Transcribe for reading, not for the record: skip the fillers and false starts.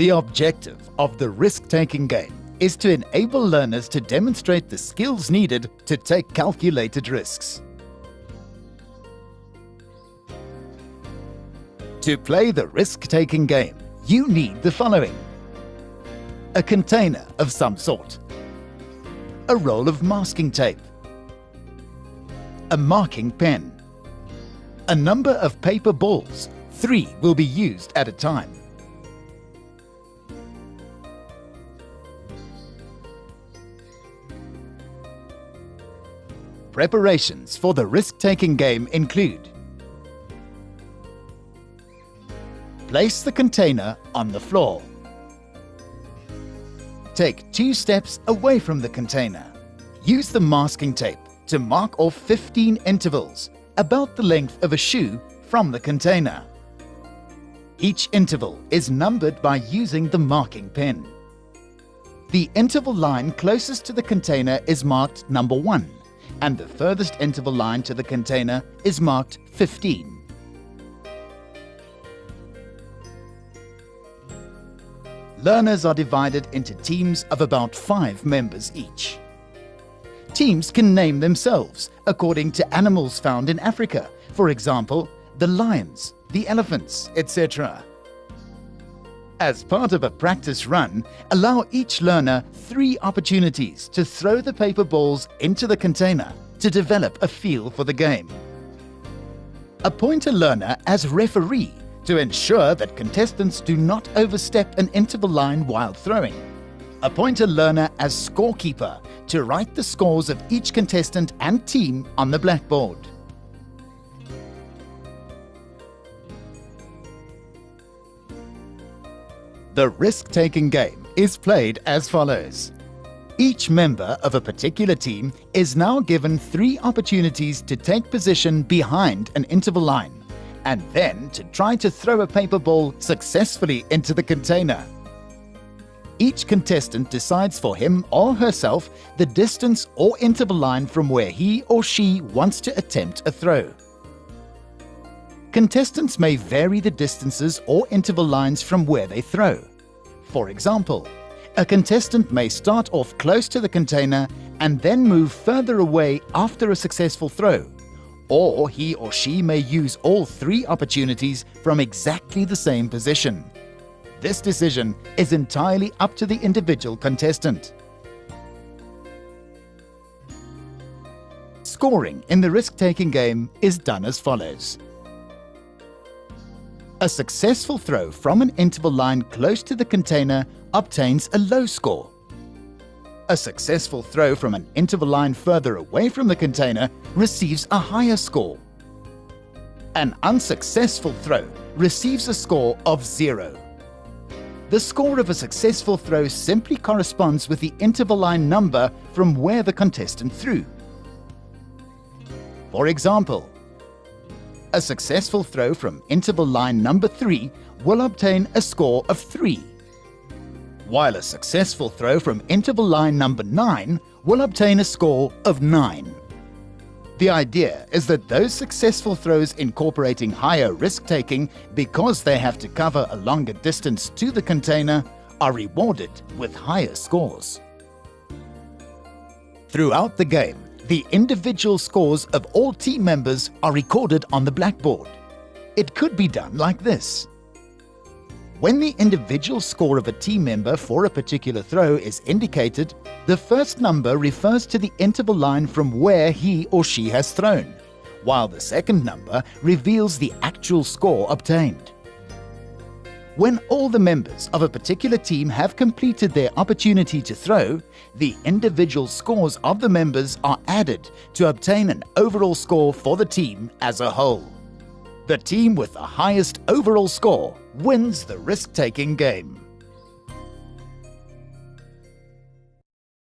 The objective of the risk-taking game is to enable learners to demonstrate the skills needed to take calculated risks. To play the risk-taking game, you need the following: a container of some sort, a roll of masking tape, a marking pen, a number of paper balls. 3 will be used at a time. Preparations for the risk-taking game include: place the container on the floor. Take 2 steps away from the container. Use the masking tape to mark off 15 intervals, about the length of a shoe, from the container. Each interval is numbered by using the marking pen. The interval line closest to the container is marked number 1, and the furthest interval line to the container is marked 15. Learners are divided into teams of about 5 members each. Teams can name themselves according to animals found in Africa, for example, the lions, the elephants, etc. As part of a practice run, allow each learner 3 opportunities to throw the paper balls into the container to develop a feel for the game. Appoint a learner as referee to ensure that contestants do not overstep an interval line while throwing. Appoint a learner as scorekeeper to write the scores of each contestant and team on the blackboard. The risk-taking game is played as follows. Each member of a particular team is now given 3 opportunities to take position behind an interval line, and then to try to throw a paper ball successfully into the container. Each contestant decides for him or herself the distance or interval line from where he or she wants to attempt a throw. Contestants may vary the distances or interval lines from where they throw. For example, a contestant may start off close to the container and then move further away after a successful throw, or he or she may use all 3 opportunities from exactly the same position. This decision is entirely up to the individual contestant. Scoring in the risk-taking game is done as follows. A successful throw from an interval line close to the container obtains a low score. A successful throw from an interval line further away from the container receives a higher score. An unsuccessful throw receives a score of 0. The score of a successful throw simply corresponds with the interval line number from where the contestant threw. For example, a successful throw from interval line number 3 will obtain a score of 3, while a successful throw from interval line number 9 will obtain a score of 9. The idea is that those successful throws incorporating higher risk-taking because they have to cover a longer distance to the container are rewarded with higher scores. Throughout the game, the individual scores of all team members are recorded on the blackboard. It could be done like this. When the individual score of a team member for a particular throw is indicated, the first number refers to the interval line from where he or she has thrown, while the second number reveals the actual score obtained. When all the members of a particular team have completed their opportunity to throw, the individual scores of the members are added to obtain an overall score for the team as a whole. The team with the highest overall score wins the risk-taking game.